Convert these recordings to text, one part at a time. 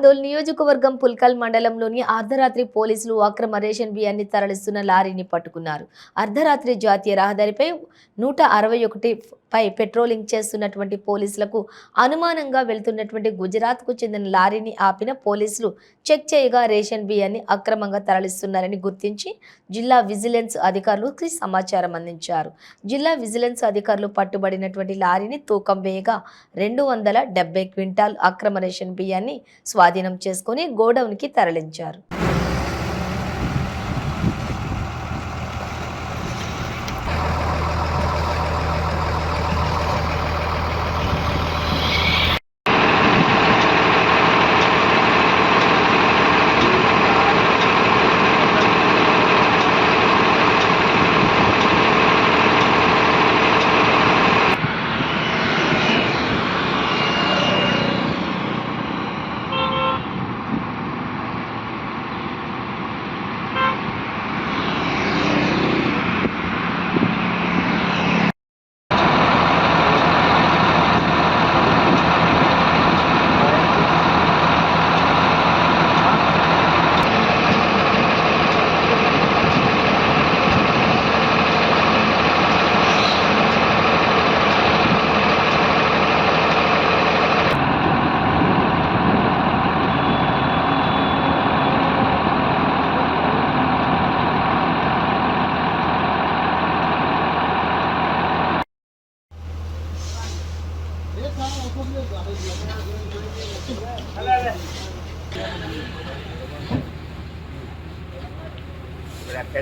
ఆదోల్ నియోజకవర్గం పుల్కల్ మండలంలోని అర్ధరాత్రి పోలీసులు అక్రమ రేషన్ బియ్యాన్ని తరలిస్తున్న లారీని పట్టుకున్నారు. అర్ధరాత్రి జాతీయ రహదారిపై 161 పై పెట్రోలింగ్ చేస్తున్నటువంటి పోలీసులకు అనుమానంగా వెళ్తున్నటువంటి గుజరాత్కు చెందిన లారీని ఆపిన పోలీసులు చెక్ చేయగా రేషన్ బియ్యాన్ని అక్రమంగా తరలిస్తున్నారని గుర్తించి జిల్లా విజిలెన్స్ అధికారులకు సమాచారం అందించారు. జిల్లా విజిలెన్స్ అధికారులు పట్టుబడినటువంటి లారీని తూకం వేయగా 270 క్వింటాల్ అక్రమ రేషన్ బియ్యాన్ని స్వాధీనం చేసుకుని గోడౌన్కి తరలించారు.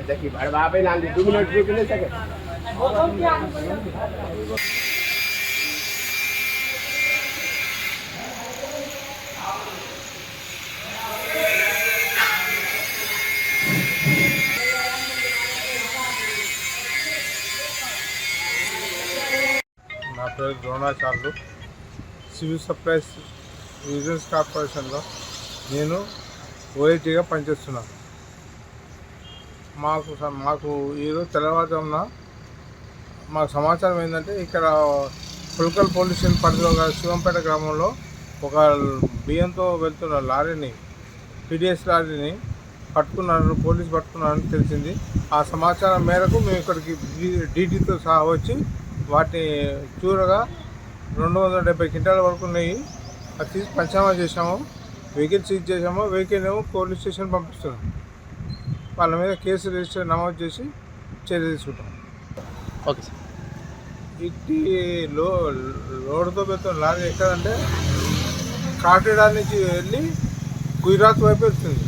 देखिए बाप ना 2 मिनट रुक नहीं सके। నా పేరు ద్రోణాచార్యులు. సివిల్ సప్లైస్ విజిలెన్స్ కార్పొరేషన్లో నేను ఓఐటీగా పనిచేస్తున్నాను. మాకు ఈరోజు తెల్లవారుజామున మాకు సమాచారం ఏంటంటే ఇక్కడ పుల్కల్ పోలీస్ స్టేషన్ పరిధిలో శివంపేట గ్రామంలో ఒక బియ్యంతో వెళ్తున్న లారీని టీడీఎస్ లారీని పోలీసు పట్టుకున్నారని తెలిసింది. ఆ సమాచారం మేరకు మేము ఇక్కడికి డీటీతో సహా వచ్చి వాటిని చూడగా 270 క్వింటాల వరకు ఉన్నాయి. అది తీసి పంచనామా చేసాము. వెహికల్ సీజ్ చేసాము. వెహికల్ ఏమో పోలీస్ స్టేషన్ పంపిస్తున్నాం. వాళ్ళ మీద కేసు రిజిస్టర్ నమోదు చేసి చర్య తీసుకుంటాం. Okay sir. ఇట్టి లోడ్తో పెడుతున్న లారీ ఎక్కడంటే కాటేడా నుంచి వెళ్ళి గుజరాత్ వైపు వెళ్తుంది.